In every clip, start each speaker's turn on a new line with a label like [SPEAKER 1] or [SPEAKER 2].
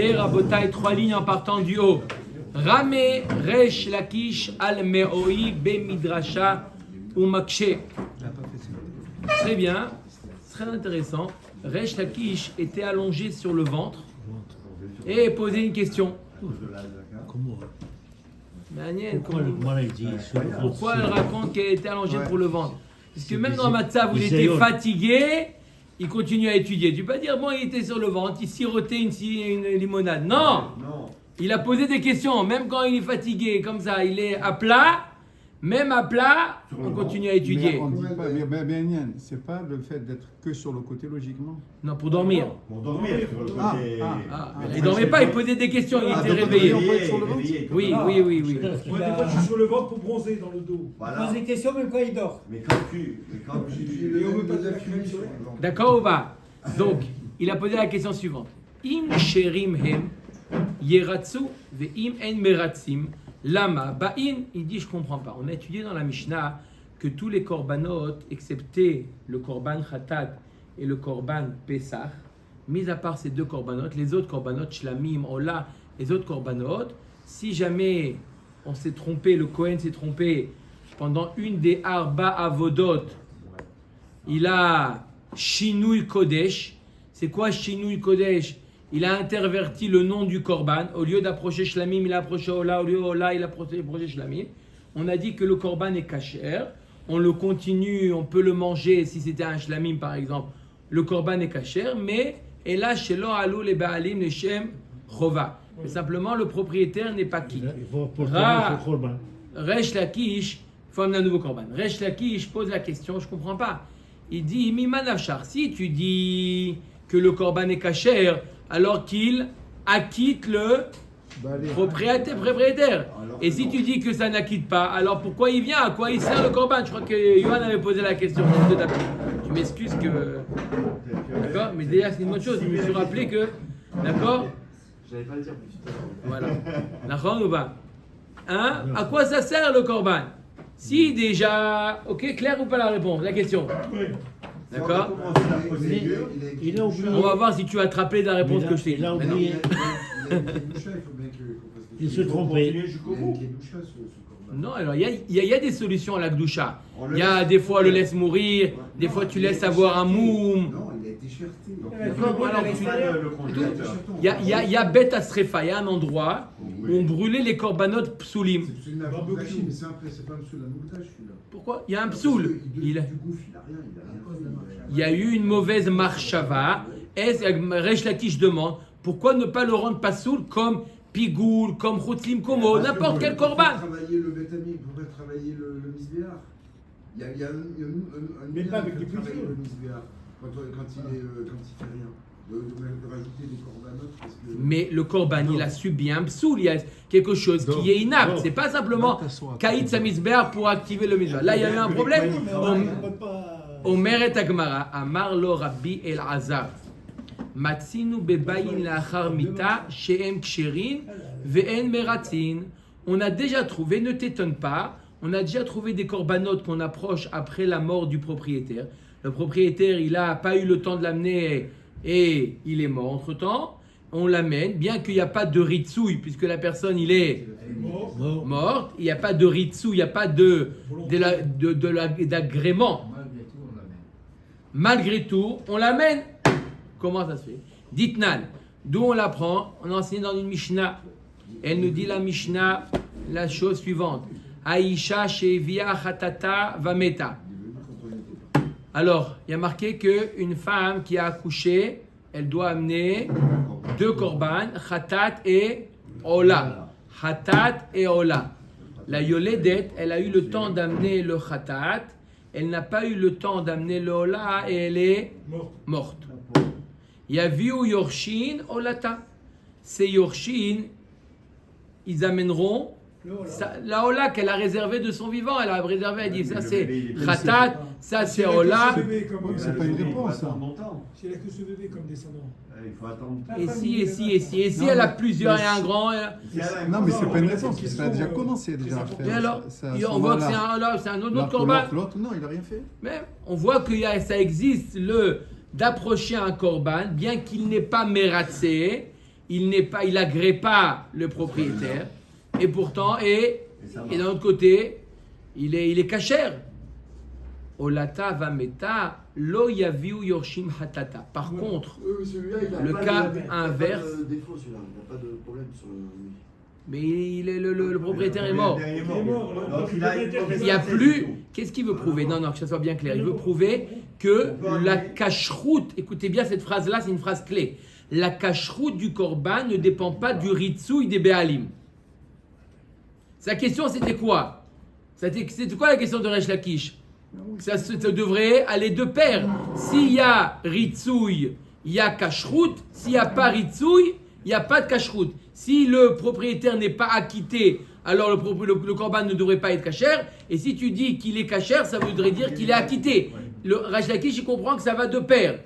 [SPEAKER 1] Et Rabotai, 3 lignes en partant du haut. Ramé, Resh Lakish, Al Meoi, Be Midrasha, Umakshe. Très bien, très intéressant. Resh Lakish était allongé sur le ventre et posait une question.
[SPEAKER 2] Comment
[SPEAKER 1] Pourquoi elle raconte qu'elle était allongée pour le ventre? Parce que même dans Matzah, vous étiez fatigué, il continue à étudier. Tu peux pas dire, bon, il était sur le ventre, il sirotait une limonade. Non. Il a posé des questions, même quand il est fatigué, comme ça, il est à plat. Même à plat, on continue à étudier.
[SPEAKER 3] Mais on dit pas, mais Nian, c'est pas le fait d'être que sur le côté logiquement.
[SPEAKER 1] Non, pour dormir.
[SPEAKER 4] Pour dormir.
[SPEAKER 1] Il dormait pas, il posait des questions, il était réveillé. Oui.
[SPEAKER 5] Moi, des fois, je suis sur le ventre pour bronzer dans le dos.
[SPEAKER 6] Il pose des questions même quand il dort.
[SPEAKER 4] Mais quand tu
[SPEAKER 1] D'accord ou pas? Donc, il a posé la question suivante. Im sherim hem yeratsu ve'im en meratzim lama ba'in. Il dit, je comprends pas. On a étudié dans la Mishnah que tous les korbanot, excepté le korban khatat et le korban pesach, mis à part ces deux korbanot, les autres korbanot shlamim, ola, les autres korbanot, si jamais on s'est trompé, le Kohen s'est trompé pendant une des arba avodot, il a Shinui Kodesh. C'est quoi Shinui Kodesh? Il a interverti le nom du korban. Au lieu d'approcher Shlamim, il a approché Ola. Au lieu de Ola, il a approché Shlamim. On a dit que le korban est kasher. On le continue, on peut le manger si c'était un Shlamim par exemple. Le korban est kasher, mais et là, Shelo Alou les Baalim, les Shem Chova. Mais simplement, le propriétaire n'est pas qui. Resh Lakish, il faut amener un nouveau korban. Resh Lakish pose la question, je ne comprends pas. Il dit, Mima Nafshar, si tu dis que le korban est kasher, alors qu'il acquitte le propriétaire. Et si tu dis que ça n'acquitte pas, alors pourquoi il vient? À quoi il sert le korban? Je crois que Yohan avait posé la question. Je m'excuse que... D'accord? Mais déjà, c'est une bonne chose. Je me suis rappelé que... D'accord?
[SPEAKER 7] J'allais pas le dire.
[SPEAKER 1] Voilà. D'accord ou pas? Hein? À quoi ça sert le korban? Si déjà... Ok, clair ou pas la réponse? La question.
[SPEAKER 5] Oui.
[SPEAKER 1] D'accord?
[SPEAKER 2] Il a oublié.
[SPEAKER 1] On va voir si tu vas te rappeler de la réponse que je t'ai dit.
[SPEAKER 2] Il a oublié. Il se trompait.
[SPEAKER 1] Non, alors il y a des solutions à la Gdoucha. Il y a des fois le laisse mourir, des fois tu laisses avoir un moum.
[SPEAKER 4] Non, il a été cherté.
[SPEAKER 1] Il y a Bet Asrefa, il y a un endroit où on brûlait les korbanot psulim.
[SPEAKER 3] C'est une aboukachim, mais c'est pas un psoul, un moukdash celui-là.
[SPEAKER 1] Pourquoi? Il y a un psoul.
[SPEAKER 3] Du gouffre, il a rien.
[SPEAKER 1] Il y a eu une mauvaise marshava. Resh Lakish demande pourquoi ne pas le rendre pasoul comme Pigoul, comme Chotzim, comme n'importe quel korban.
[SPEAKER 3] Travailler le bétami, il pourrait travailler le misbéar. Il y a un
[SPEAKER 5] Mais pas avec des
[SPEAKER 3] travailler
[SPEAKER 5] pulsions.
[SPEAKER 3] le misbéar quand il fait rien. De rajouter des corbanotes parce que...
[SPEAKER 1] Mais le korban, il a subi un psoul, il y a quelque chose qui est inapte. C'est pas simplement Kaït Samizber pour activer le misbéar. Là, il y a eu un problème. Omer et Agmara, Amar lo Rabbi El Azar. Matzinu bebayin lachar mita she'em ksherin ve'en meratzin. On a déjà trouvé, ne t'étonne pas, on a déjà trouvé des corbanotes qu'on approche après la mort du propriétaire. Le propriétaire, il n'a pas eu le temps de l'amener et il est mort entre-temps. On l'amène, bien qu'il n'y a pas de ritsouille, puisque la personne, il est morte. Il n'y a pas de ritsouille, il n'y a pas d'agrément. Malgré tout, on l'amène. Comment ça se fait? Ditnan, d'où on l'apprend? On a enseigné dans une Mishnah. Elle nous dit la Mishnah la chose suivante. Aïcha shevia chatata vameta. Alors, il y a marqué qu'une femme qui a accouché, elle doit amener 2 korban, khatat et ola. Khatat et ola. La yoledet, elle a eu le temps d'amener le khatat, elle n'a pas eu le temps d'amener le ola et elle est morte. Yaviu yorshin olata. Ces yorshin, ils amèneront la ola qu'elle a réservée de son vivant. Elle a réservé, elle dit ça c'est khatat, ça c'est ola.
[SPEAKER 3] C'est pas une réponse.
[SPEAKER 5] Si elle a que ce bébé comme descendant.
[SPEAKER 4] Il faut attendre.
[SPEAKER 1] Et si elle a plusieurs et un grand.
[SPEAKER 3] Non, mais c'est pas une réponse, parce qu'elle a déjà commencé déjà à faire.
[SPEAKER 1] Et alors, on voit que c'est un autre korban.
[SPEAKER 3] L'autre, non, il a rien fait.
[SPEAKER 1] Mais on voit que ça existe d'approcher un korban, bien qu'il n'est pas mératsé, il agrée pas le propriétaire, et pourtant, et d'un autre côté, il est cachère. Olata vameta lo yaviu yorshim hatata. Par contre, le cas inverse,
[SPEAKER 7] Il n'y a pas de défaut celui-là, il n'y a pas de problème sur lui.
[SPEAKER 1] mais le propriétaire est mort.
[SPEAKER 5] Il est mort.
[SPEAKER 4] Donc, il a une
[SPEAKER 1] Il n'y a plus. Qu'est-ce qu'il veut prouver? Non, que ça soit bien clair. Il veut prouver que la cacheroute, écoutez bien cette phrase-là, c'est une phrase clé. La cacheroute du korban ne dépend pas du ritsouille des Béalim. Sa question, c'était quoi? C'était quoi la question de Resh Lakish? Ça devrait aller de pair. S'il y a ritsouille, il y a cacheroute. S'il n'y a pas ritsouille, il n'y a pas de cacheroute. Si le propriétaire n'est pas acquitté, alors le korban ne devrait pas être cachère. Et si tu dis qu'il est cachère, ça voudrait dire qu'il est acquitté. Le Resh Lakish, il comprend que ça va de pair.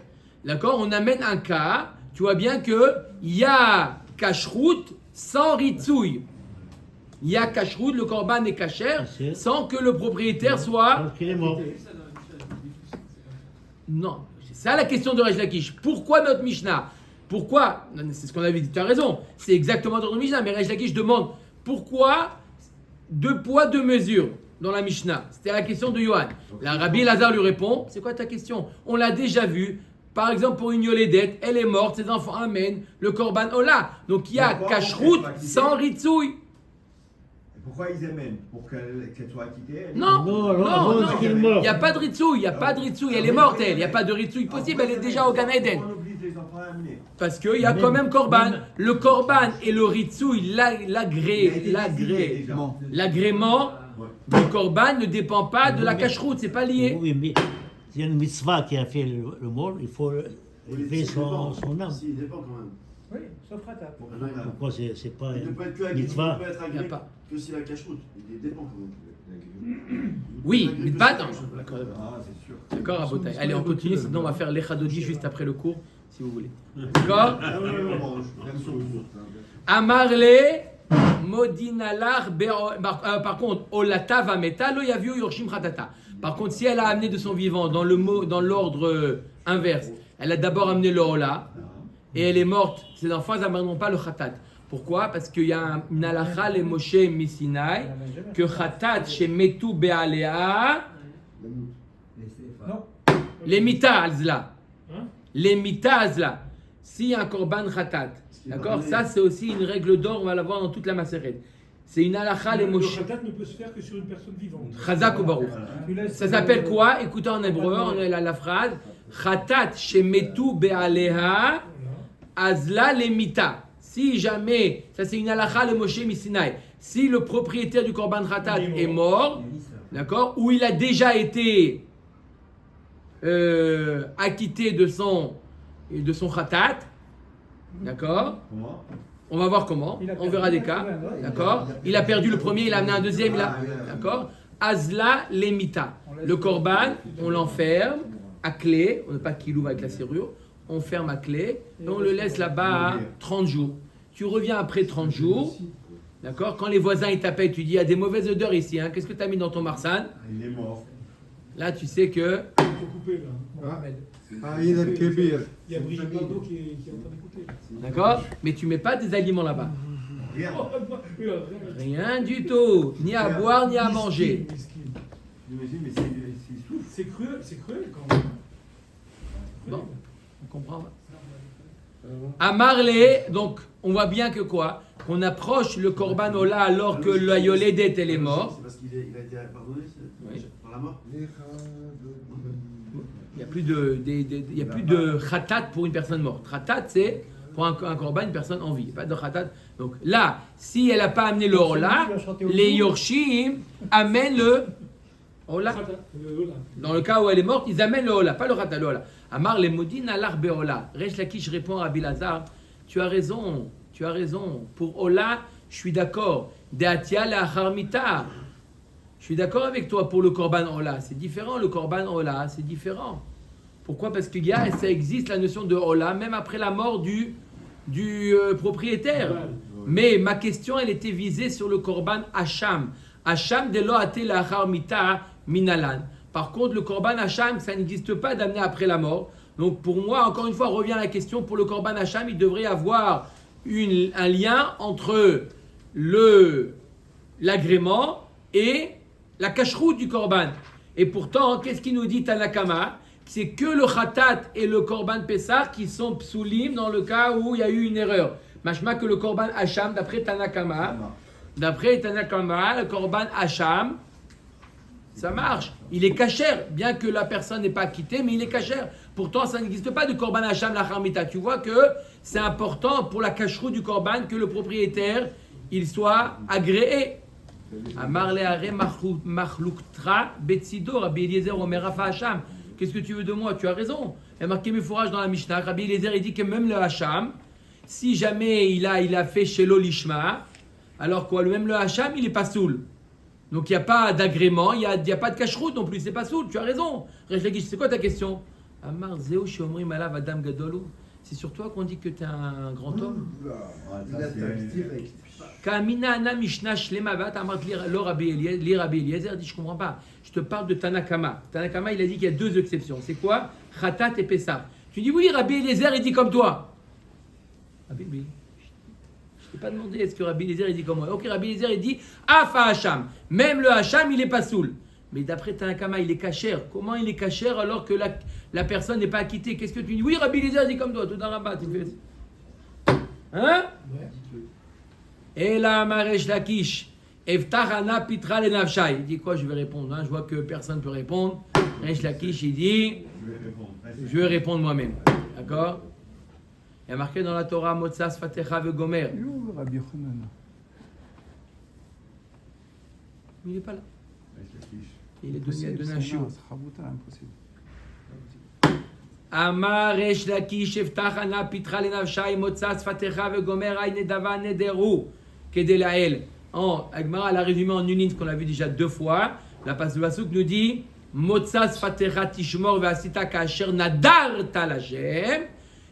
[SPEAKER 1] D'accord? On amène un cas, tu vois bien qu'il y a cacheroute sans ritsouille. Il y a cacheroute, le korban est cachère, sans que le propriétaire soit...
[SPEAKER 2] Donc il est mort.
[SPEAKER 1] Non, c'est ça la question de Resh Lakish. Pourquoi notre Mishnah? Pourquoi? C'est ce qu'on avait dit, tu as raison. C'est exactement dans notre Mishnah, mais Resh Lakish demande pourquoi 2 poids, 2 mesures dans la Mishnah. C'était la question de Yohan. La Rabbi Lazar lui répond, c'est quoi ta question? On l'a déjà vu. Par exemple, pour une Yolédette, elle est morte, ses enfants amènent le korban ola. Donc il y a cacheroute sans ritsouille.
[SPEAKER 4] Pourquoi ils amènent? Pour qu'elle soit acquittée?
[SPEAKER 1] Non,
[SPEAKER 2] qu'il est mort.
[SPEAKER 1] il n'y a pas de ritsouille, elle est morte elle, il n'y a pas de ritsouille possible, elle est déjà au Gan Eden.
[SPEAKER 4] On oblige les enfants à amener.
[SPEAKER 1] Parce qu'il y a quand même korban. Le korban et le ritsouille, l'agrément du korban ne dépend pas de la cacheroute, c'est pas lié.
[SPEAKER 2] Oui, mais il y a une mitzvah qui a fait le mort, il faut élever son âme.
[SPEAKER 7] Si, il dépend quand même.
[SPEAKER 6] Oui, sauf Ratat.
[SPEAKER 2] Pourquoi c'est pas
[SPEAKER 7] Il ne peut être que
[SPEAKER 2] mitzvah?
[SPEAKER 7] il ne peut être
[SPEAKER 1] Il y a
[SPEAKER 7] agréé
[SPEAKER 1] pas.
[SPEAKER 7] que si la cache-route. Il dépend quand même.
[SPEAKER 1] Oui, mais pas attends.
[SPEAKER 4] Ah, c'est sûr.
[SPEAKER 1] D'accord, Rabotai. Allez, on continue, sinon on va faire l'Echadodi juste après le cours, si vous voulez. D'accord? Amarle modinalar par contre, olata vameta lo yaviu yorshim khatata. Par contre, si elle a amené de son vivant dans l'ordre inverse, elle a d'abord amené le ola et elle est morte, ses enfants n'amèneront pas le khatat. Pourquoi? Parce qu'il y a une halakha le Moshe Misinaï que khatat chez metu be'alea les mita azla. Les mita azla. S'il y a un korban khatat, d'accord? Ça c'est aussi une règle d'or, on va la voir dans toute la Maseret. C'est une halakha le Moshe.
[SPEAKER 5] Le khatat ne peut se faire que sur une personne vivante.
[SPEAKER 1] Chazak ou baruch. Ça s'appelle quoi? Écoutez en hébreu, on a la phrase khatat chez metu be'alea azla les mita. Si jamais, ça c'est une halakha le Moshe Misinaï, si le propriétaire du korban khatat est mort, d'accord, ou il a déjà été acquitté de son khatat, d'accord, on va voir comment, on verra des cas, d'accord, il a perdu le premier, il a amené un deuxième, d'accord, azla lemita, le korban, on l'enferme à clé, on n'a pas qu'il ouvre avec la serrure, on ferme à clé et on le laisse là-bas 30 jours. Tu reviens après 30 jours, d'accord? Quand les voisins ils t'appellent, tu dis il y a des mauvaises odeurs ici, hein? Qu'est-ce que tu as mis dans ton marsan?
[SPEAKER 4] Il est mort.
[SPEAKER 1] Là, tu sais que.
[SPEAKER 5] Il faut couper là. Il y a Brigitte Bardot qui est en train d'écouter.
[SPEAKER 1] D'accord? Mais tu mets pas des aliments là-bas.
[SPEAKER 4] Rien.
[SPEAKER 1] Rien du tout. Ni à boire, ni à manger.
[SPEAKER 4] J'imagine, mais c'est souffle.
[SPEAKER 5] C'est cruel quand même.
[SPEAKER 1] Bon, on comprend. À Marle, donc, on voit bien que quoi? Qu'on approche le korban ola alors que la yoledet elle est morte.
[SPEAKER 7] C'est parce qu'il a été pardonné par la mort.
[SPEAKER 1] Il n'y a plus de khatat pour une personne morte. Khatat, c'est pour un korban, une personne en vie. Pas de khatat. Donc là, si elle n'a pas amené le ola, les yorshim amènent le ola. Dans le cas où elle est morte, ils amènent le ola, pas le khatat, le ola. Amar les modin alar beola. Resh Lakish répond à Rabbi Lazar, tu as raison. Pour ola, je suis d'accord. Deatia la harmita. Je suis d'accord avec toi pour le korban ola. C'est différent, le korban ola, c'est différent. Pourquoi? Parce qu'il y a, ça existe la notion de ola, même après la mort du propriétaire. Mais ma question, elle était visée sur le korban hacham. Hacham de lo ate la harmita minalan. Par contre, le korban hacham, ça n'existe pas d'amener après la mort. Donc pour moi, encore une fois, revient la question, pour le korban hacham, il devrait avoir un lien entre l'agrément et la cacheroute du korban. Et pourtant, qu'est-ce qu'il nous dit Tanakama? C'est que le khatat et le korban Pessah qui sont psulim dans le cas où il y a eu une erreur. Machma que le korban Hacham, d'après Tanakama, le korban Hacham, ça marche. Il est cachère, bien que la personne n'ait pas acquitté, mais il est cachère. Pourtant, ça n'existe pas de korban Hacham la Harmita. Tu vois que c'est important pour la cacheroute du korban que le propriétaire, il soit agréé. Amar le'are machluktra betsido, Rabbi Eliezer omer Rafa Hacham. Qu'est-ce que tu veux de moi? Tu as raison. Il y a marqué mes fourrages dans la Mishnah. Rabbi Eliezer, il dit que même le Hacham, si jamais il a fait shelo lishma, alors quoi, même le Hacham, il est pas soul. Donc il n'y a pas d'agrément, il n'y a pas de cacheroute non plus, c'est pas soul, tu as raison. Resh Lakish, c'est quoi ta question? Amar zeo shomrim alav adam gadolu. C'est sur toi qu'on dit que tu es un grand homme.
[SPEAKER 4] Il attaque direct.
[SPEAKER 1] Kamina ana Mishnah shlema vat amar li Rabbi Eliezer dit je comprends pas. Je te parle de Tanakama. Tanakama, il a dit qu'il y a deux exceptions. C'est quoi? Khatat et Pessah. Tu dis oui, Rabbi Eliezer, il dit comme toi. Rabbi, oui. Je t'ai pas demandé est-ce que Rabbi Eliezer il dit comme moi. Ok, Rabbi Eliezer il dit Afa Hacham. Même le Hacham il est pas soul. Mais d'après Tanakama il est cachère. Comment il est cachère alors que la personne n'est pas acquittée? Qu'est-ce que tu dis? Oui, Rabbi Eliezer dit comme toi. Tout dans Rabat. Hein? Et là, Maresh Lakish. Eftachana Pitra le Navshai. Il dit quoi? Je vais répondre. Je vois que personne ne peut répondre. Resh Lakish il dit je vais répondre moi-même. D'accord? Il y a marqué dans la Torah Motsas Fatecha Vegomer.
[SPEAKER 5] Rabbi Yochanan.
[SPEAKER 1] Mais il n'est pas là. Il est donné un chiot.
[SPEAKER 5] Impossible.
[SPEAKER 1] Amar Resh Lakish Eftachana Pitra le Navshai Motsas Fatecha Vegomer Ay Nedava Nederu Kedelael. Agmara l'a résumé en une ligne, ce qu'on a vu déjà deux fois. La passe de Vasouk nous dit Motsas Fatecha Tishmor Veasita Kasher Nadar Talashem.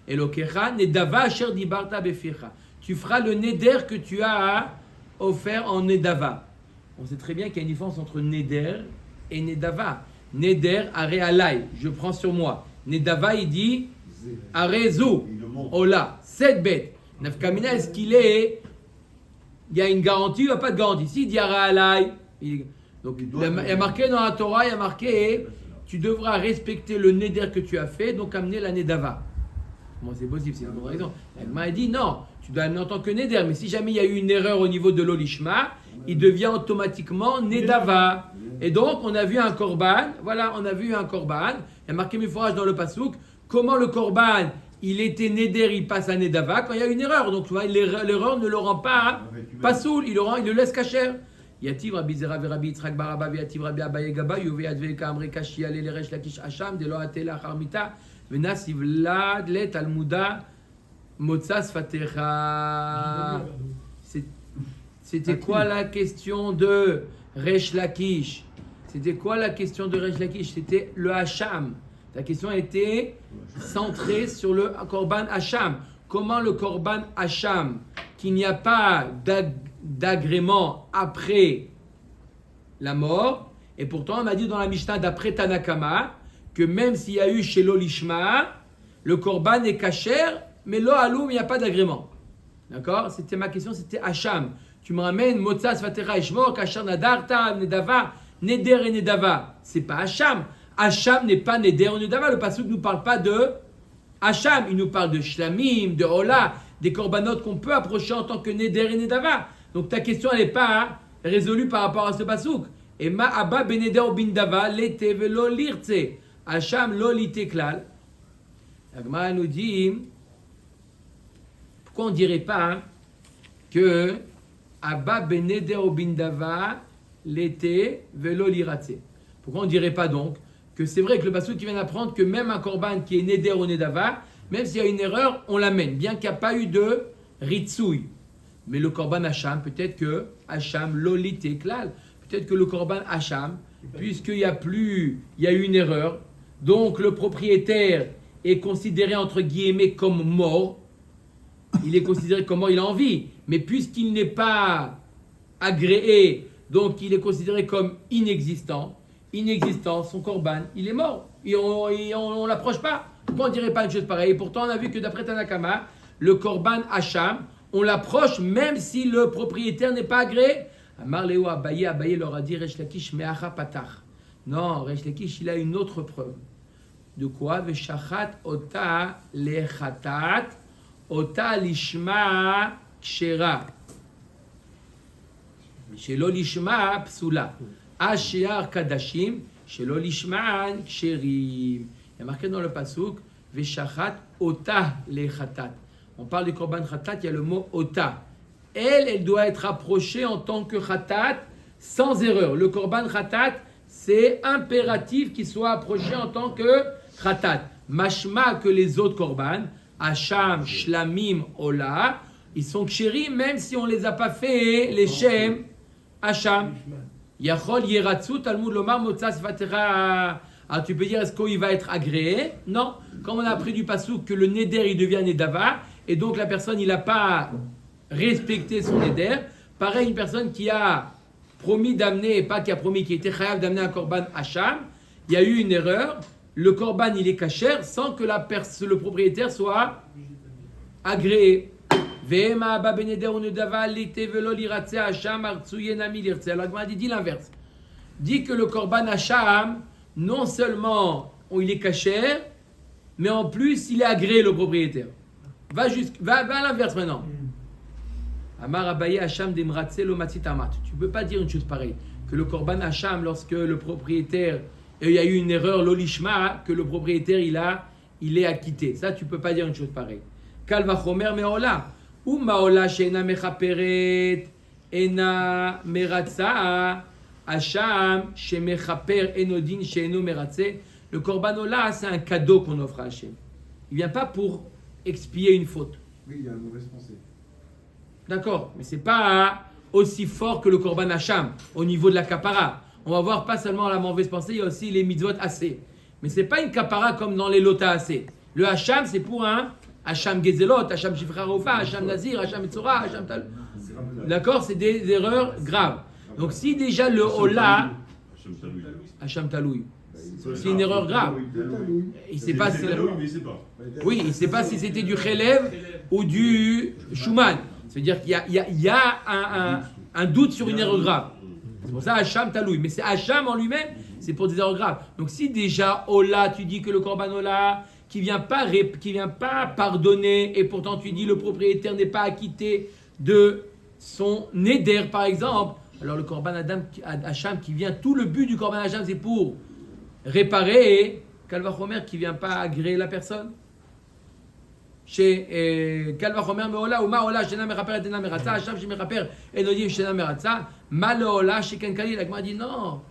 [SPEAKER 1] Elokecha Nedava Asher Dibarta Beficha. Tu feras le neder que tu as offert en Nedava. On sait très bien qu'il y a une différence entre neder et Nedava. Neder, are alai, je prends sur moi. Nedava, il dit arezu, ola, 7 bêtes. Nafkamina, est-ce qu'il est. Il y a une garantie ou il n'y a pas de garantie? S'il dit are alai, donc il y a marqué dans la Torah, il y a marqué tu devras respecter le neder que tu as fait, donc amener la Nedava. Comment c'est possible? C'est une bonne raison. Elle m'a dit non, tu dois amener en tant que neder, mais si jamais il y a eu une erreur au niveau de l'olishma, il devient automatiquement nedava. Et donc on a vu un korban, voilà, on a vu un korban, il y a marqué mes fourrages dans le pasouk, comment le korban, il était neder, il passe à nedava quand il y a une erreur. Donc tu vois, l'erreur ne le rend pas pasoul, il le laisse cacher. Yativ Rabbi Zera Rabbi Yitzhak Baraba Yativ Rabbi Abaye Gaba Yuve Adve Kamre Kashi Ale Leresh Lakish Hacham de lo atela Harmita Venasiv Lad Le Talmuda Motsas Fatecha. C'était quoi la question de Resh Lakish? C'était quoi la question de Resh Lakish? C'était le Hacham. La question était centrée sur le Korban Hacham. Comment le Korban Hacham, qu'il n'y a pas d'agrément après la mort, et pourtant on a dit dans la Mishnah d'après Tanakama que même s'il y a eu chez l'Olishma, le Korban est kasher, mais lo aloum, il n'y a pas d'agrément. D'accord? C'était ma question, c'était Hacham. Tu me ramènes Motsas Vatera Ishmor, Kasher Nadarta, Nedava, Neder et Nedava. C'est pas Hacham. Hacham n'est pas Neder ou Nedava. Le Passouk ne nous parle pas de Hacham. Il nous parle de Shlamim, de Ola, des korbanot qu'on peut approcher en tant que Neder et Nedava. Donc ta question, elle n'est pas résolue par rapport à ce Passouk. Et ma Abba Beneder Bindava, l'été velo lirtse. Hacham lo klal. Agma nous dit, pourquoi on ne dirait pas que Abba Beneder Bindava, l'été velo liratse? Pourquoi on ne dirait pas donc que c'est vrai que le Passouk qui vient d'apprendre que même un korban qui est Neder ou Nedava, même s'il y a une erreur, on l'amène, bien qu'il n'y a pas eu de ritsouille. Mais le korban Hacham, peut-être que Hacham lolite klal, peut-être que le korban Hacham, puisqu'il y a eu une erreur, donc le propriétaire est considéré entre guillemets comme mort. Il est considéré comme mort, il a envie, mais puisqu'il n'est pas agréé, donc il est considéré comme inexistant. Inexistant, son korban, il est mort. Et on l'approche pas. Pourquoi on ne dirait pas une chose pareille? Et pourtant, on a vu que d'après Tanakama, le korban Hacham, on l'approche même si le propriétaire n'est pas agréé. Amar Léo Abaye leur a dit Resh Lakish me'acha patach. Non, Resh Lakish, il a une autre preuve. De quoi? Veshachat ota lechatat ota lishma kshera. Shelo lishma psula. Ashear kadashim shelo lishma ksherim. Il y a marqué dans le pasuk Veshachat ota lechatat. On parle du korban khatat, il y a le mot ota. Elle doit être approchée en tant que khatat sans erreur. Le korban khatat, c'est impératif qu'il soit approché en tant que khatat. Mashma que les autres korban, Hacham, Shlamim, Ola, ils sont kshérim même si on ne les a pas fait, les Shem, Hacham. Yachol Yeratsu, Talmud Lomar, Motza Sfatera. Alors tu peux dire, est-ce qu'il va être agréé? Non. Comme on a appris du pasuk que le neder, il devient nedava, et donc la personne, il n'a pas respecté son neder. Pareil, une personne qui a promis d'amener, pas qui a promis, qui était chayav d'amener un korban hacham, il y a eu une erreur, le korban, il est kasher sans que le propriétaire soit agréé. Alors, dit l'inverse. Dit que le korban hacham, non seulement il est kasher, mais en plus, il est agréé, le propriétaire. Va à l'inverse maintenant. Amar Abaye Hacham demratse lo matzit amat. Tu ne peux pas dire une chose pareille. Que le korban Hacham, lorsque le propriétaire, il y a eu une erreur, l'olishma, que le propriétaire, il est acquitté. Ça, tu ne peux pas dire une chose pareille. Kal vachomer me'ola. Ou ma'ola she'ena mechaperet, ena meratza, Hacham, she'mechaper enodin she'eno meratze. Le korban ola, c'est un cadeau qu'on offre à Hachem. Il ne vient pas pour expier une faute.
[SPEAKER 3] Oui, il y a une mauvaise pensée.
[SPEAKER 1] D'accord, mais ce n'est pas aussi fort que le korban hacham au niveau de la kapara. On va voir pas seulement la mauvaise pensée, il y a aussi les mitzvot assez. Mais ce n'est pas une kapara comme dans les lotas assez. Le hacham, c'est pour un hacham gezelot, hacham shifra rofa, hacham nazir, hacham etzora, hacham tal. D'accord, c'est des erreurs graves. Donc si déjà le hola, hacham taloui, c'est une erreur grave. Il ne sait pas si oui, il ne sait pas si c'était du chelev ou du shuman. C'est-à-dire qu'il y a un doute sur une erreur grave. C'est pour ça Hacham taloui. Mais c'est Hacham en lui-même, c'est pour des erreurs graves. Donc si déjà Ola, tu dis que le korban Ola, qui vient pas pardonner, et pourtant tu dis le propriétaire n'est pas acquitté de son neder par exemple, alors le korban Hacham qui vient, tout le but du korban Hacham c'est pour réparer, Kalvachomer qui vient pas agréer la personne. Chez Kalvachomer meola ou maola shena meraper et ena meratza, Hacham chez meraper et nodim shena meratza, mal ola chez Kenkali. La Gemara dit non,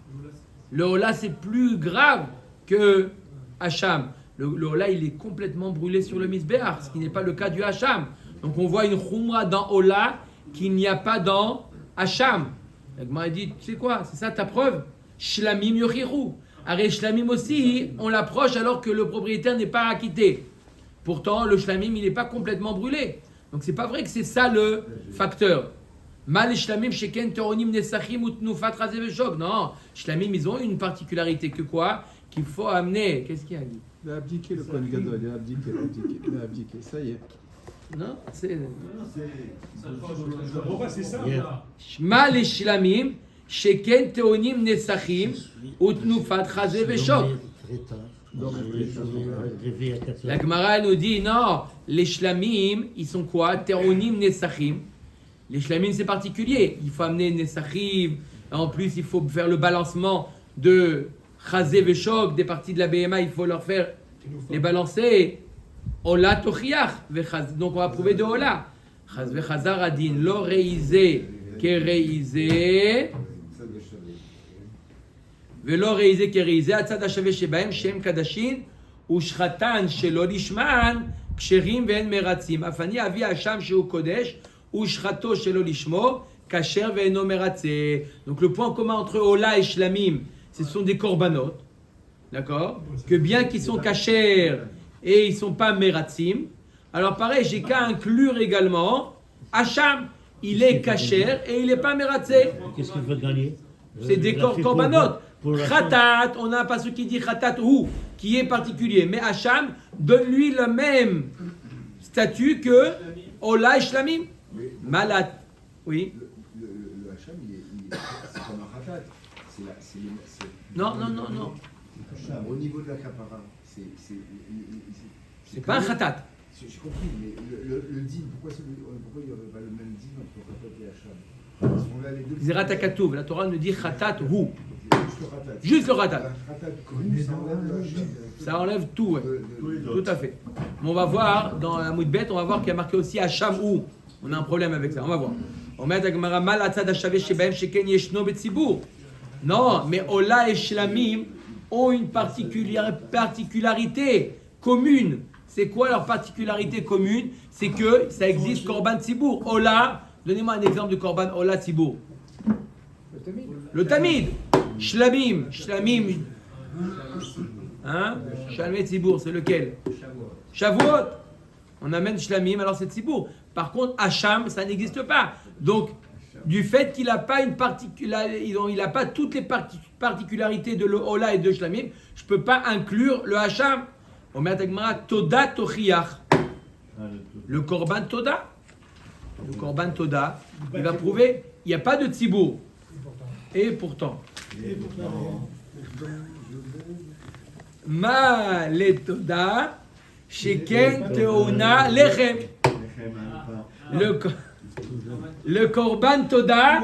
[SPEAKER 1] le ola c'est plus grave que Hacham. Le ola il est complètement brûlé sur le misbéach, ce qui n'est pas le cas du Hacham. Donc on voit une khumra dans ola qu'il n'y a pas dans Hacham. La Gemara dit, tu sais quoi, c'est ça ta preuve? Shlamim yochiru. Arrêt Shlamim aussi, on l'approche alors que le propriétaire n'est pas acquitté. Pourtant, le Shlamim, il n'est pas complètement brûlé. Donc, c'est pas vrai que c'est ça le facteur. Mal Shlamim, Sheken, Teronim, Nesachim, Utnufat, Razeveshog. Non, Shlamim, ils ont une particularité que quoi? Qu'il faut amener. Qu'est-ce qu'il y a dit?
[SPEAKER 5] Il a abdiqué le Kohen Gadol, il a abdiqué. Ça y est.
[SPEAKER 1] Non, c'est.
[SPEAKER 5] Je comprends pas, c'est ça.
[SPEAKER 1] Mal Shlamim, Sheken, Teronim, Nesachim, Utnufat, Razeveshog. La Gemara nous dit non, les shlamim, ils sont quoi? Teronim nesachim. Les shlamim, c'est particulier. Il faut amener nesachim. En plus, il faut faire le balancement de chazé veshog, des parties de la BMA, il faut leur faire les balancer. Ola tochiach. Donc, on va prouver de Ola. Chaz vechazar adin, lo reizé, ke reizé. ולא ראיזה כראיזה, הצד השווה שבהם שהם קדשים ושחתן שלא לשמן כשרים ואין מרצים. אף אני אבי האשם שהוא קודש ושחתו שלא לשמו כשר ואינו מרצה. Donc le point commun entre Ola et Shlamim, ce sont des korbanot, d'accord? Que bien qu'ils sont kashers et ils ne sont pas meratzim, alors pareil, j'ai qu'à inclure également Hacham, il est kasher et il n'est pas meratzé.
[SPEAKER 2] Qu'est-ce qu'il veut gagner?
[SPEAKER 1] C'est des korbanot. Khatat, on a un passage qui dit Khatat ou qui est particulier, mais Hacham donne lui le même statut que Ola et Shlamim.
[SPEAKER 3] Mais
[SPEAKER 1] Malat. Oui.
[SPEAKER 3] le Hacham, c'est comme un Khatat.
[SPEAKER 1] Non.
[SPEAKER 3] Au niveau de la Kapara,
[SPEAKER 1] C'est pas un khatat.
[SPEAKER 3] J'ai compris, mais le din, pourquoi il n'y aurait pas le même din entre Khatat et Hacham? Ils sont là les deux.
[SPEAKER 1] Zerat Akatouv. La Torah nous dit khatat hu.
[SPEAKER 3] Juste le Khatat.
[SPEAKER 1] Juste le khatat.
[SPEAKER 3] Khatat connu, ça enlève le Hacham.
[SPEAKER 1] Ça enlève tout, ouais.
[SPEAKER 4] Tous les
[SPEAKER 1] Tout
[SPEAKER 4] autres.
[SPEAKER 1] à fait. Mais on va voir, dans la Moudbet, on va voir qu'il y a marqué aussi Hacham ou. On a un problème avec ça, on va voir. On met à Gemara mal atzad hashaveh shebahem sheken yeshno betzibur. Non, mais Ola et Shlamim ont une particularité commune. C'est quoi leur particularité commune? C'est que ça existe Korban Tzibour. Ola, donnez-moi un exemple de Korban Ola Tzibour. Le Tamid. Shlamim. Hein? Shlamim Tzibour, c'est lequel? Shavuot. On amène Shlamim, alors c'est Tzibour. Par contre, Hacham, ça n'existe pas. Donc, du fait qu'il n'a pas il a pas toutes les particularités de l'Ola et de Shlamim, je ne peux pas inclure le Hacham. On met à Gemara Toda Tochiach. Le Korban Toda. Le Korban Toda, il va prouver, il n'y a pas de Tzibour. Et pourtant. Ma le Toda, Sheken Teona Lechem. Le Korban Toda,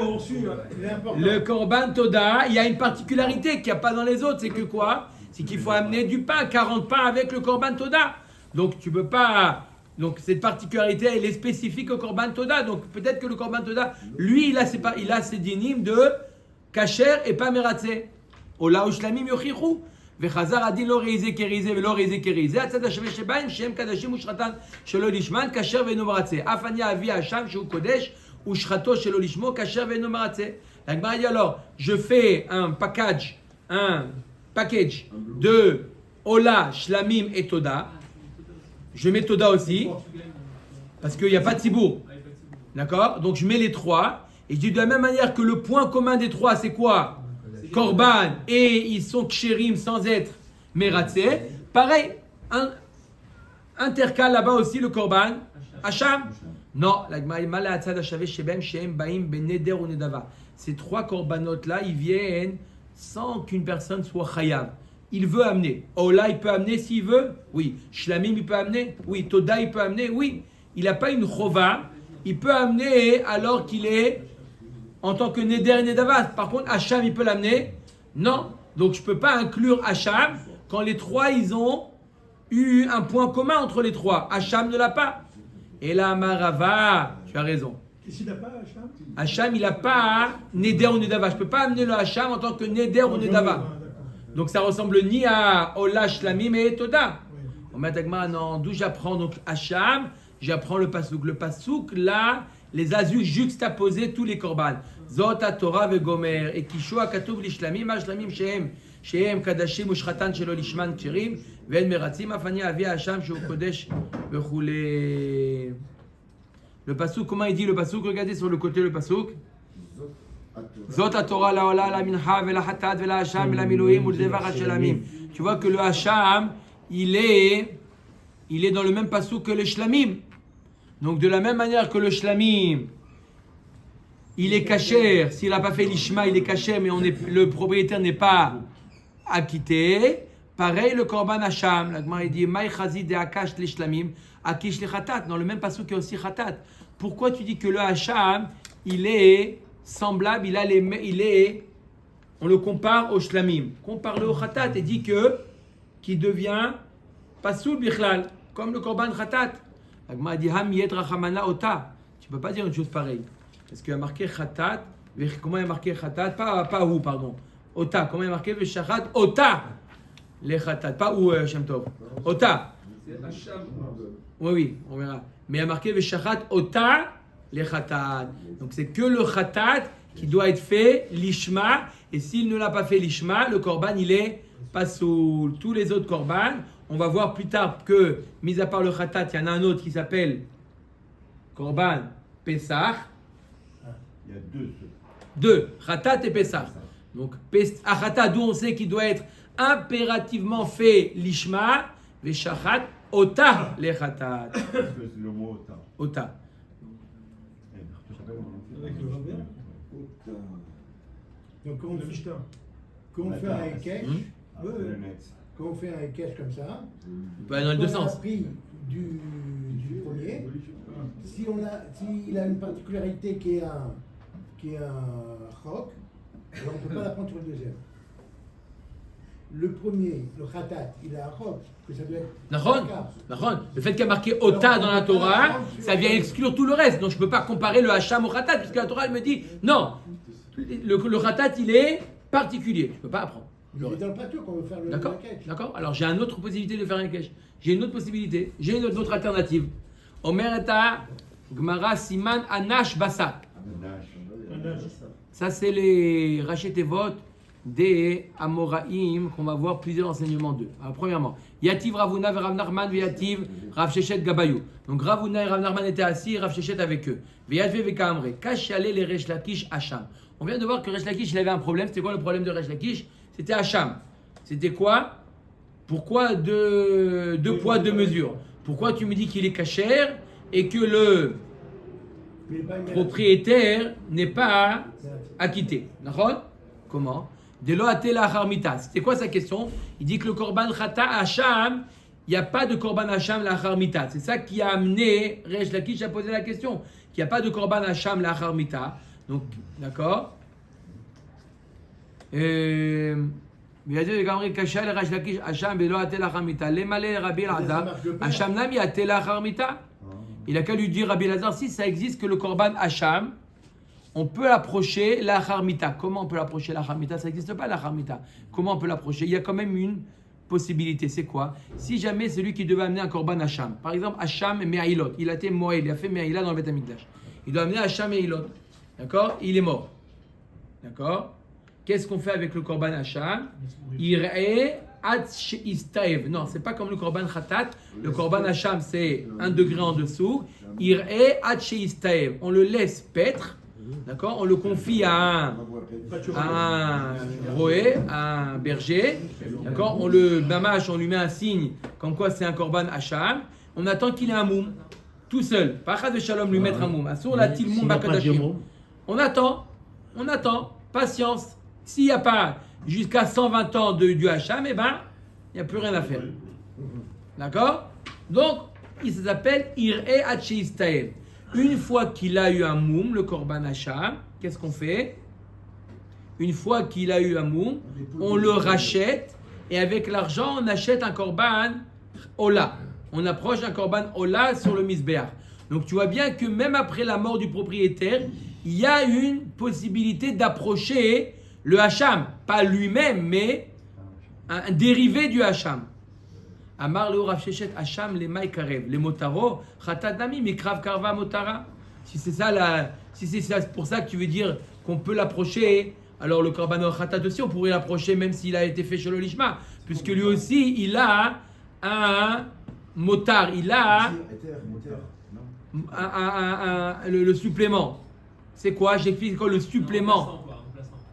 [SPEAKER 1] le Korban Toda, il y a une particularité qu'il n'y a pas dans les autres, c'est que quoi? C'est qu'il faut amener du pain, 40 pains avec le Korban Toda. Donc tu peux pas. Donc cette particularité, elle est spécifique au Korban Toda. Donc peut-être que le Korban Toda, lui, il a ses dynimes de Kasher et pas Meratzeh. Ola Ushlamim Yochichu. וחזר הדין לא ראיזה כריזה ולא ראיזה כריזה, הצד השווה שבהם שהם קדשים ושחתן שלא לשמן, כשר ואינו מרצה. אף אני אביא השם שהוא קודש, ושחתו שלא לשמו, כשר ואינו מרצה. La Gemara dit alors, je fais un package de Ola, Shlamim et Toda. Je mets Toda aussi, parce qu'il n'y a pas de Tzibour. D'accord? Donc je mets les trois, et je dis de la même manière que le point commun des trois, c'est quoi? Korban, et ils sont kshérim sans être meratzeh. Pareil, intercale là-bas aussi le Korban. Hacham. Non, la Gemara dit mal atzad hashaveh shebem shehem baim beneder ou nedava. Ces trois Korbanot-là, ils viennent sans qu'une personne soit chayav. Il veut amener. Ola, il peut amener s'il veut. Oui. Shlamim, il peut amener. Oui. Toda, il peut amener. Oui. Il n'a pas une chova. Il peut amener alors qu'il est en tant que Neder et Nedava. Par contre, Hacham, il peut l'amener? Non. Donc, je ne peux pas inclure Hacham quand les trois, ils ont eu un point commun entre les trois. Hacham ne l'a pas. Et là, Marava, tu as raison.
[SPEAKER 5] Qu'est-ce qu'il n'a pas, Hacham?
[SPEAKER 1] Hacham, il n'a pas Neder ou Nedava. Je ne peux pas amener le Hacham en tant que Neder ou Nedava. Donc, ça ressemble ni à Ola, Shlamim et Toda. On met à non, d'où j'apprends donc Hacham? J'apprends le pasouk. Le pasouk, là, les a juxtaposés tous les korban. Zot Torah ve Gomer et Kishua Katuv lishlamim ashlamim shehem kadashim ushchatan shelo lishman ksherim ve'en meratzim afani avi hasham shu kodesh vechule. Le pasouk, comment il dit le pasouk? Regardez sur le côté le pasouk. Zot Torah la ola la mincha ve la hatat ve la hasham ve la miloim ou le devar hashelamim. Tu vois que le hasham il est dans le même pasouk que le shlamim. Donc de la même manière que le shlamim, il est kasher, s'il n'a pas fait l'ishma, il est kasher, mais le propriétaire n'est pas acquitté. Pareil le korban hacham, la Gemara dit maï chazid de akash le shlamim, akish le khatat. Dans le même pasuk il y a aussi khatat. Pourquoi tu dis que le hacham, il est semblable, on le compare au shlamim, compare-le au khatat et dit qu'il devient pasoul bichlal, comme le korban khatat. La Gemara dit ham yed rachamana ota. Tu peux pas dire une chose pareille. Parce qu'il y a marqué khatat. Comment il y a marqué khatat? Pas où, pardon. Ota. Comment il y a marqué veshachat? Ota. Les khatat. Pas où, Shem Tov. Ota. Oui, on verra. Mais il y a marqué veshachat ota. Les khatat. Donc c'est que le khatat qui doit être fait l'ishma. Et s'il ne l'a pas fait l'ishma, le korban il est pas sous tous les autres korban. On va voir plus tard que, mis à part le khatat, il y en a un autre qui s'appelle Korban Pesach.
[SPEAKER 4] Il y a deux.
[SPEAKER 1] Deux, khatat et Pesach. Donc, khatat, d'où on sait qu'il doit être impérativement fait l'ishma, veshachat, ota le khatat.
[SPEAKER 4] Parce que c'est le mot ota.
[SPEAKER 1] Ota.
[SPEAKER 5] Avec le Robert.
[SPEAKER 6] Donc quand
[SPEAKER 5] Le Mishnah.
[SPEAKER 6] on fait un Ekech,
[SPEAKER 4] Ouais, ouais.
[SPEAKER 6] quand on fait un Ekech comme ça,
[SPEAKER 1] On peut aller dans les deux
[SPEAKER 6] on a
[SPEAKER 1] sens.
[SPEAKER 6] pris du premier. S'il a une particularité qui est un roc, alors on ne peut pas la prendre sur le deuxième. Le premier, le khatat, il a un roc, que ça doit être.
[SPEAKER 1] Nahon. Le fait qu'il y a marqué Ota dans la Torah, ça vient exclure tout le reste. Donc je ne peux pas comparer le Hacham au Khatat, puisque la Torah elle me dit non, le Khatat il est particulier. Je ne peux pas apprendre.
[SPEAKER 6] Il est dans le plateau qu'on veut faire le
[SPEAKER 1] D'accord.
[SPEAKER 6] Ekech.
[SPEAKER 1] D'accord. Alors j'ai une autre possibilité de faire un cache. J'ai une autre possibilité. J'ai une autre alternative. Omer eta Gmara Siman Anash Basak. Ça c'est les Rachetevot des Amoraïm qu'on va voir plusieurs enseignements d'eux. Alors premièrement, Yativ Ravuna ve Rav Nachman ve Yativ Rav Sheshet Gabayou. Donc Ravuna et Rav Nachman étaient assis et Rav Sheshet avec eux. Ve Yatve ve Kamre. Kashale les Resh Lakish Hacham. On vient de voir que Resh Lakish il avait un problème. C'était quoi le problème de Resh Lakish? C'était Hacham. C'était quoi? Pourquoi deux poids, deux mesures? Pourquoi tu me dis qu'il est kasher et que le propriétaire n'est pas acquitté? D'accord? Comment? Delo atela harmita. C'était quoi sa question? Il dit que le korban chata hacham, il n'y a pas de korban hacham la harmita. C'est ça qui a amené Resh Lakish à poser la question. Qu'il n'y a pas de korban hacham la harmita. Donc, d'accord? וידעו לגמרי קשה לרש לקיש אשם ולא עטה לאחר מיתה. למלא רבי אלעזר, אשם נמי עטה לאחר מיתה. Il a qu'à lui dire, Rabbi Elazar, si ça existe que le korban Hacham, on peut l'approcher la harmita. Comment on peut l'approcher la harmita? Ça n'existe pas la harmita. Comment on peut l'approcher? Il y a quand même une possibilité. C'est quoi? Si jamais c'est lui qui devait amener un korban Hacham, par exemple Hacham et Me'ailot, il a été Moël, il a fait Me'aila dans le Beth Amikdash. Il doit amener Hacham et Me'ailot. D'accord? Il est mort. D'accord? Qu'est-ce qu'on fait avec le korban Hacham? Ir'e at she'istaev. Non, c'est pas comme le korban Khatat. Le korban Hacham, c'est un degré en dessous. Ir'e at she'istaev. On le laisse paître. D'accord? On le confie à un roé, à un berger. D'accord? On le bamache, on lui met un signe comme quoi c'est un korban Hacham. On attend qu'il ait un moum. Tout seul. Pas chas de shalom lui mettre un moum. Asur la til moum bakadashim. On attend. Patience. S'il n'y a pas jusqu'à 120 ans du Hacham, eh ben, il n'y a plus rien à faire. D'accord? Donc, il s'appelle Ir'e Hachistael. Une fois qu'il a eu un moum, le korban Hacham, qu'est-ce qu'on fait? Une fois qu'il a eu un moum, on le rachète et avec l'argent, on achète un korban Ola. On approche un korban Ola sur le Misbéach. Donc, tu vois bien que même après la mort du propriétaire, il y a une possibilité d'approcher le Hacham, pas lui-même, mais un dérivé du Hacham. Amar le Rav Sheshet Hacham les Maïkarev, les Motaro, Khatat Nami, Mikrav Karva Motara. Si c'est pour ça que tu veux dire qu'on peut l'approcher, alors le Korban Khatat aussi, on pourrait l'approcher même s'il a été fait chez le Lishma, puisque lui aussi, il a un motar, il a le supplément. C'est quoi? J'explique quoi le supplément?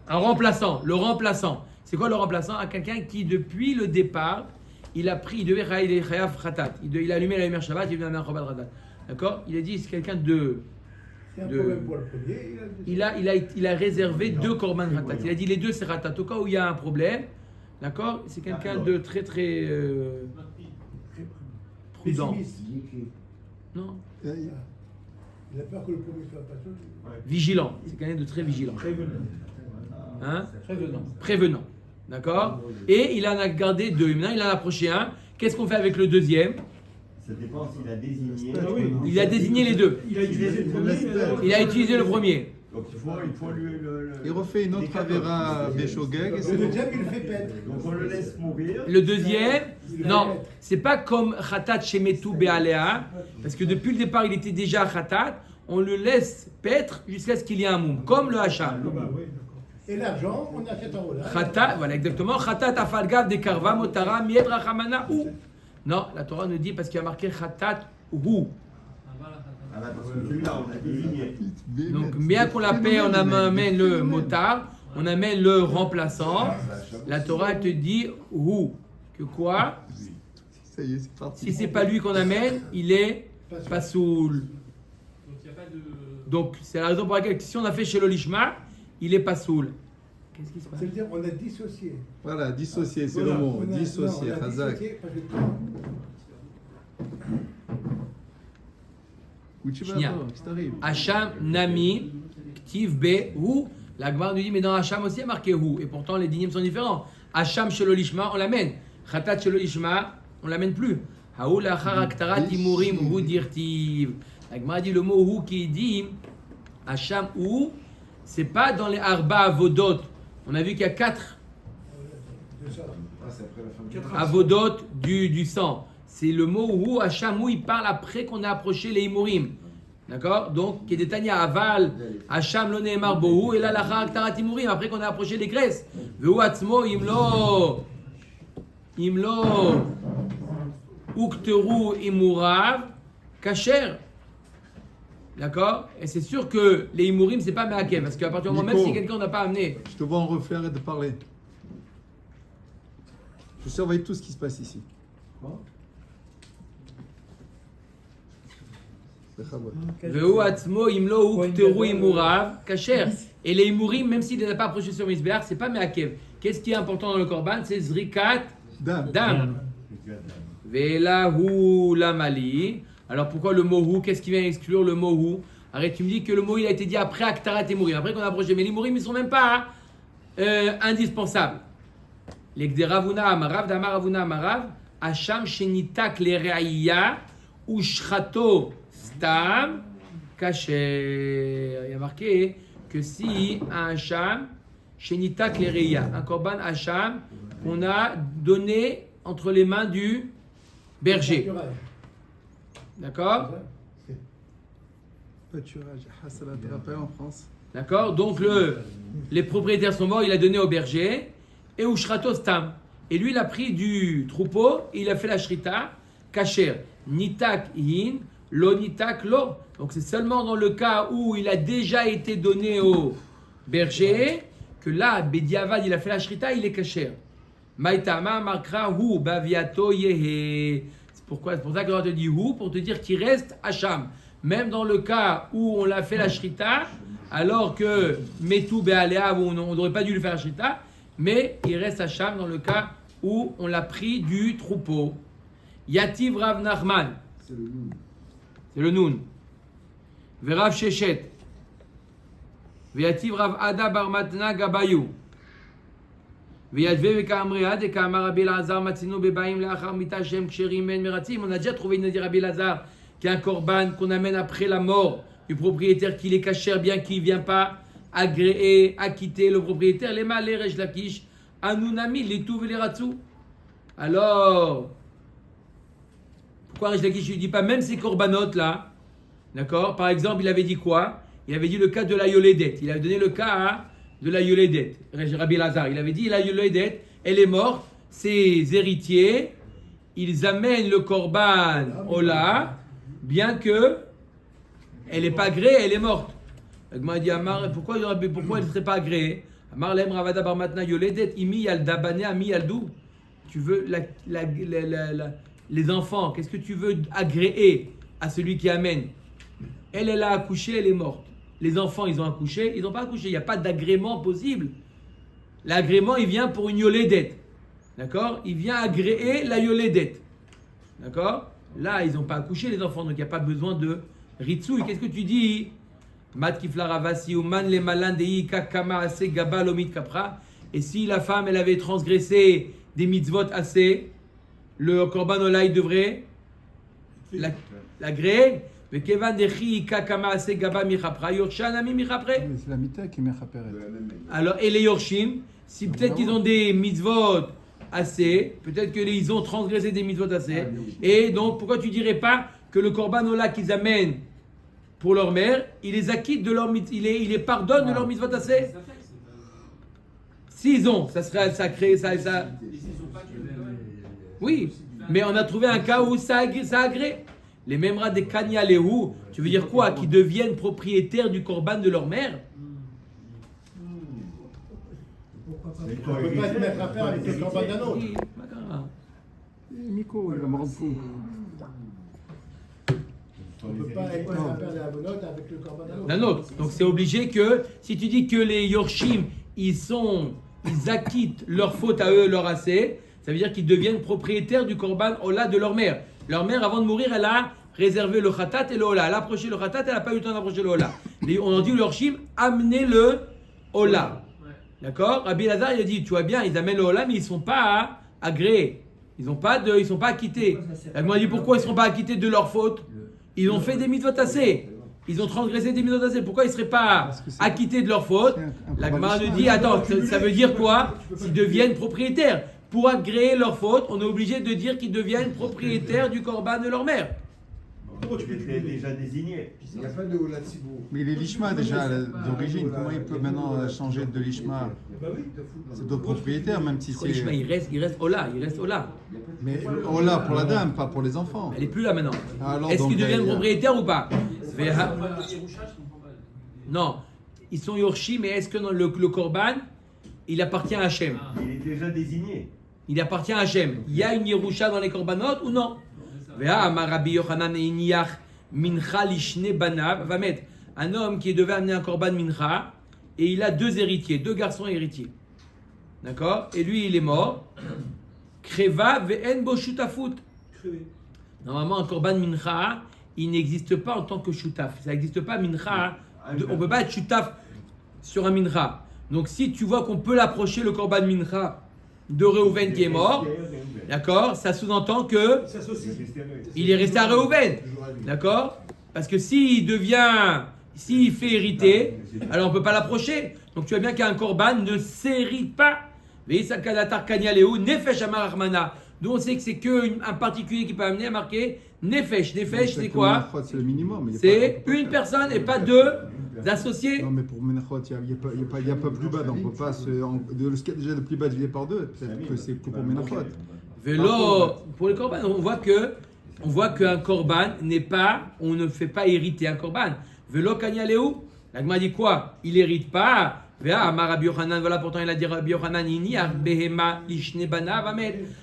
[SPEAKER 1] Un remplaçant, le remplaçant. C'est quoi le remplaçant? À quelqu'un qui, depuis le départ, il a pris, il devait chayav khatat. Il a allumé la lumière Shabbat, il devait amener un korban khatat. D'accord? Il a dit, c'est quelqu'un de.
[SPEAKER 6] C'est un problème pour le premier.
[SPEAKER 1] Il a réservé deux korban khatat. Il a dit les deux c'est khatat. Au cas où il y a un problème, d'accord? C'est quelqu'un de très très prudent. Non?
[SPEAKER 6] Il a peur que le premier soit pas sûr.
[SPEAKER 1] Vigilant. C'est quelqu'un de très vigilant. Hein? Prévenant. D'accord? Et il en a gardé deux. Maintenant, il en a approché un. Qu'est-ce qu'on fait avec le deuxième?
[SPEAKER 4] Ça dépend s'il a désigné.
[SPEAKER 1] Il a désigné les deux.
[SPEAKER 5] Il a utilisé le premier.
[SPEAKER 1] Il a utilisé le premier.
[SPEAKER 4] Donc il faut lui
[SPEAKER 8] Il refait une autre Avera Beshogeg.
[SPEAKER 6] Le deuxième, il le fait paître.
[SPEAKER 4] Donc on le laisse mourir.
[SPEAKER 1] Le deuxième, non, c'est pas comme Khatat Shemetu Be'alea, parce que depuis le départ, il était déjà Khatat. On le laisse paître jusqu'à ce qu'il y ait un moum, comme le Hacham.
[SPEAKER 6] Et l'argent, on achète en Ola.
[SPEAKER 1] Khatat, voilà exactement. Khatat Afalgav de Karva Motara Mied Rachamana ou. Non, la Torah nous dit parce qu'il y a marqué Khatat ou.
[SPEAKER 4] Ah bah parce que celui-là, on a désigné.
[SPEAKER 1] Donc, bien qu'on la paie, on amène le motard, on amène le remplaçant. La Torah te dit ou. Que quoi?
[SPEAKER 8] Ça y est, c'est parti.
[SPEAKER 1] Si c'est pas lui qu'on amène, il est pas soul.
[SPEAKER 9] Donc il n'y a pas de
[SPEAKER 1] Donc, c'est la raison pour laquelle, si on a fait chez l'Olishma, il est pas soul. Qu'est-ce qui se passe?
[SPEAKER 6] C'est-à-dire on a dissocié.
[SPEAKER 8] Voilà, dissocier, c'est
[SPEAKER 6] Voilà,
[SPEAKER 8] le mot.
[SPEAKER 6] on a-
[SPEAKER 8] Dissocier,
[SPEAKER 6] non, on a
[SPEAKER 8] Hazak.
[SPEAKER 6] dissocié parce que-
[SPEAKER 8] Où tu vas,
[SPEAKER 1] Shnia.
[SPEAKER 8] toi? Qu'est-ce qui t'arrive?
[SPEAKER 1] Hacham, Nami, Ktiv, Be, Hu. La Gemara nous dit, mais dans Hacham aussi, il y a marqué Hu. Et pourtant, les dinim sont différents. Hacham chez l'Olishma, on l'amène. Khatat chez l'Olishma, on l'amène plus. Haou lachar aktarat imurim hu dirtiv. La Gemara dit le mot Hu qui dit Hacham Hu, c'est pas dans les Arba Avodot. On a vu qu'il y a 4
[SPEAKER 3] Ah, c'est après la fin du
[SPEAKER 1] Avodot du sang. C'est le mot Hu, Hacham Hu, il parle après qu'on a approché les imurim. D'accord? Donc, qui est Tanya Aval, Hacham lo neemar bohu, et là, lachar aktarat imurim, après qu'on a approché les graisses. Vehu atzmo imlo, ukteru imurav, kasher. D'accord? Et c'est sûr que les imurim, c'est pas meakev, parce qu'à partir du moment, même
[SPEAKER 8] Nico.
[SPEAKER 1] si quelqu'un n'a pas amené,
[SPEAKER 8] Je te vois en reflet, arrête de parler. Je surveille tout ce qui se passe ici.
[SPEAKER 1] Vehu atzmo imlo ukteru imurav, kasher. Et les imurim, même s'il n'a pas approché sur Misbeach, c'est pas meakev. Qu'est-ce qui est important dans le korban? C'est zrikat
[SPEAKER 8] Dame.
[SPEAKER 1] dam. Velahu lamali. Alors pourquoi le mot hu? Qu'est-ce qui vient exclure le mot hu? Arrête, tu me dis que le mot il a été dit après Aktarat et Mourim, après qu'on a approché. Mais les Mourim ils sont même pas indispensables. Les Ravuna Amarav, Damar Ravuna Amarav, Hacham Shenitak le Re'aya, Ushrato Stam, Kacher. Il y a marqué que si un Hacham Shenitak le Re'aya, un Korban Hacham qu'on a donné entre les mains du berger. D'accord?
[SPEAKER 8] Pâturage, Hassalat, rappel en France.
[SPEAKER 1] D'accord? Donc les propriétaires sont morts, il a donné au berger et au shrato stam. Et lui, il a pris du troupeau et il a fait la shrita, kasher. Nitak hin, lo nitak lo. Donc c'est seulement dans le cas où il a déjà été donné au berger que là, Bediavad, il a fait la shrita, il est kasher. Maïtama makra hu baviato yehe. C'est pour ça que on te dit hu, pour te dire qu'il reste hacham. Même dans le cas où on l'a fait la shrita, alors que metu be'alea, où on n'aurait pas dû lui faire la shrita, mais il reste hacham dans le cas où on l'a pris du troupeau. Yativ Rav Nachman.
[SPEAKER 3] C'est le noun.
[SPEAKER 1] C'est le noun. Verav Shechet. Veyativ Rav Ada Bar Matna Gabayou. On a déjà trouvé une Nadir Rabbi Lazar qui est un korban qu'on amène après la mort du propriétaire qui les cachère bien qu'il ne vient pas agréer, acquitter le propriétaire. Les mal, les rej lakish, anunami, les touv et les ratsou. Alors, pourquoi rej lakish ne dit pas même ces corbanotes là? D'accord? Par exemple, il avait dit quoi? Il avait dit le cas de la yoledet. Il avait donné le cas de la yoledet. Rabbi Lazar, il avait dit la yoledet, elle est morte, ses héritiers, ils amènent le korban Ola, bien que elle n'est pas agréée, elle est morte. Il m'a dit Amar, pourquoi elle ne serait pas agréée? Amar lem ravada bar matna yoledet, imi yal dabane, ami yaldou. Tu veux les enfants, qu'est-ce que tu veux agréer à celui qui amène? Elle a accouché, elle est morte. Les enfants, ils ont accouché, ils n'ont pas accouché. Il n'y a pas d'agrément possible. L'agrément, il vient pour une yoledet. D'accord? Il vient agréer la yoledet. D'accord? Là, ils n'ont pas accouché, les enfants, donc il n'y a pas besoin de ritsouille. Qu'est-ce que tu dis? Mat kiflaravasi uman le malandei kakama ase gaba lomit kapra. Et si la femme, elle avait transgressé des mitzvot assez, le korban ola, il devrait l'agréer. Mais kevan dechi kakama ase gaba michapra, yorshan ami michapre.
[SPEAKER 8] Mais c'est la mita qui m'échappelle.
[SPEAKER 1] Alors, et les yorshim, si peut-être qu'ils ont des mitzvot assez, peut-être qu'ils ont transgressé des mitzvot assez, et donc pourquoi tu dirais pas que le korban ola qu'ils amènent pour leur mère, il les acquitte de leur il les pardonne de leur mitzvot assez? S'ils ont, ça serait sacré, ça. Oui, mais on a trouvé un cas où ça agrée. Les mêmes rats des Kanya Lehu, tu veux dire quoi? Qui deviennent propriétaires du korban de leur mère?
[SPEAKER 6] On ne peut pas se mettre à faire avec le corban d'un autre.
[SPEAKER 1] Oui, Magara.
[SPEAKER 8] Nico, il va me rendre fou.
[SPEAKER 6] On ne peut pas être méchaper des avonotes avec le korban
[SPEAKER 1] D'un autre. Donc c'est obligé que, si tu dis que les Yorshim, ils acquittent leur faute à eux, leur assez, ça veut dire qu'ils deviennent propriétaires du korban Ola de leur mère. Leur mère, avant de mourir, elle a réservé le khatat et le Ola. Elle a approché le khatat, elle n'a pas eu le temps d'approcher le Ola. On a dit aux Yorshim, amenez le Ola. D'accord? Rabbi Lazar, il a dit, tu vois bien, ils amènent le Ola, mais ils ne sont pas agréés. Ils ne sont pas acquittés. Elle m'a dit, pourquoi ils ne seront pas acquittés de leur faute? Ils ont fait des mitzvot assez. Ils ont transgressé des mitzvot assez. Pourquoi ils ne seraient pas acquittés de leur faute? La Gemara nous dit, attends, ça veut dire quoi? S'ils deviennent propriétaires. Pour agréer leur faute, on est obligé de dire qu'ils deviennent propriétaires du korban de leur mère.
[SPEAKER 4] Tu étais déjà désigné.
[SPEAKER 3] Il n'y a pas de Ola Tzibur.
[SPEAKER 8] Mais il est l'Ishma déjà d'origine. Comment il peut maintenant changer de l'Ishma? C'est d'autres propriétaires, même si c'est.
[SPEAKER 1] Il reste Ola,
[SPEAKER 8] Mais oh là, pour la dame, pas pour les enfants.
[SPEAKER 1] Elle n'est plus là maintenant.
[SPEAKER 8] Alors,
[SPEAKER 1] Est-ce
[SPEAKER 8] donc,
[SPEAKER 1] qu'ils deviennent propriétaires ou pas? Non, ils sont Yorshim, mais est-ce que dans le korban, il appartient à Hachem?
[SPEAKER 4] Il est déjà désigné.
[SPEAKER 1] Il appartient à Hachem. Il y a une Yerusha dans les korbanot ou non? Va mettre un homme qui devait amener un korban mincha et il a deux héritiers, deux garçons héritiers. D'accord? Et lui, il est mort. Kreva ve'en bo shutafut. Normalement, un korban mincha, il n'existe pas en tant que shutaf. Ça n'existe pas mincha. On ne peut pas être shutaf sur un mincha. Donc, si tu vois qu'on peut l'approcher, le korban mincha de Reuven qui est mort, d'accord? Ça sous-entend que il est resté à Reuven, d'accord? Parce que s'il fait hériter, alors on ne peut pas l'approcher. Donc tu vois bien qu'un korban ne s'hérite pas. D'où on sait que c'est qu'un particulier qui peut amener à marquer Nefesh. Nefesh, c'est quoi?
[SPEAKER 8] C'est le minimum.
[SPEAKER 1] C'est une personne et pas deux associés.
[SPEAKER 8] Non, mais pour Menachot, il n'y a pas plus bas. Donc on peut pas déjà le plus bas divisé par deux. Peut-être que c'est que pour Menachot.
[SPEAKER 1] Vélo, pour les korban, on voit qu'un korban on ne fait pas hériter un korban. Vélo kanyaleu, la Gemara dit quoi? Il hérite pas. Voilà, pourtant il a dit Rabbi Yochanan,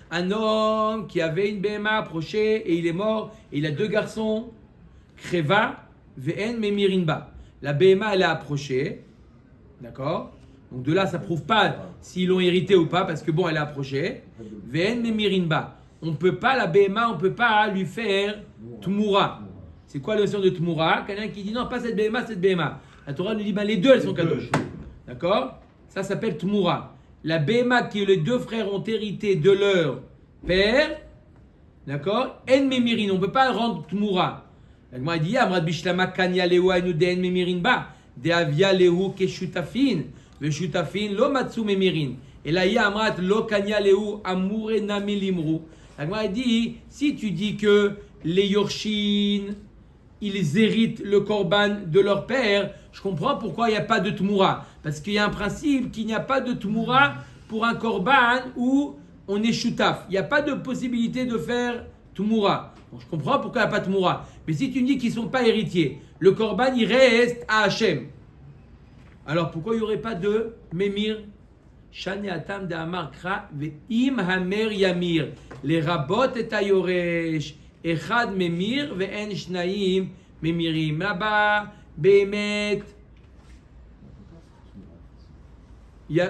[SPEAKER 1] un homme qui avait une behema approchée et il est mort et il a deux garçons. Kreva ve'en memirinba. La behema elle est approchée, d'accord? Donc de là ça prouve pas s'ils l'ont hérité ou pas parce que bon elle est approchée. Ve'en memirinba. On peut pas la behema, on peut pas lui faire tmura. C'est quoi la notion de tmura? Quelqu'un qui dit non pas cette behema, cette behema. La Torah nous dit ben les deux elles sont kadosh. D'accord? Ça s'appelle Tmoura. La Béma que les deux frères ont hérité de leur père, d'accord? En Memirin, on ne peut pas rendre Tmoura. La Gemara dit Amrad Bishlama Kanya Lehu Ainu de En Memirin Ba, de Avia Lehu Keshutafin, Veshutafin Lo Matsu Memirin. Et là, il y a Amrat Lo Kanya Lehu Amure Nami Limru. La Gemara dit si tu dis que les Yorshin, ils héritent le korban de leur père, je comprends pourquoi il n'y a pas de Tmoura. Parce qu'il y a un principe qu'il n'y a pas de Tmoura pour un korban où on est shutaf. Il n'y a pas de possibilité de faire Tmoura. Bon, je comprends pourquoi il n'y a pas de Tmoura. Mais si tu me dis qu'ils ne sont pas héritiers, le korban il reste à Hachem. Alors pourquoi il n'y aurait pas de Memir? Shani atam de Amarkra ve'im hamer yamir. Les rabot et ayoresh. Echad memir ve'en shnaim memirim. Là-bas, Behemet.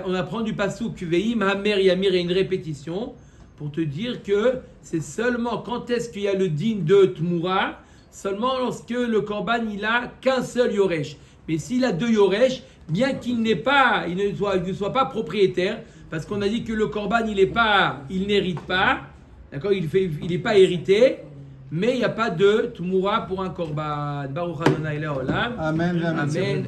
[SPEAKER 1] On apprend du passouk ve'im hamer yamir et une répétition pour te dire que c'est seulement quand est-ce qu'il y a le din de Tmoura, seulement lorsque le korban il a qu'un seul yoresh. Mais s'il a deux yoresh, bien qu'il ne soit pas propriétaire, parce qu'on a dit que le korban il n'hérite pas, d'accord, il n'est pas hérité, mais il n'y a pas de Tmoura pour un korban. Baruch Adonai Le'olam.
[SPEAKER 8] Amen.
[SPEAKER 1] Amen.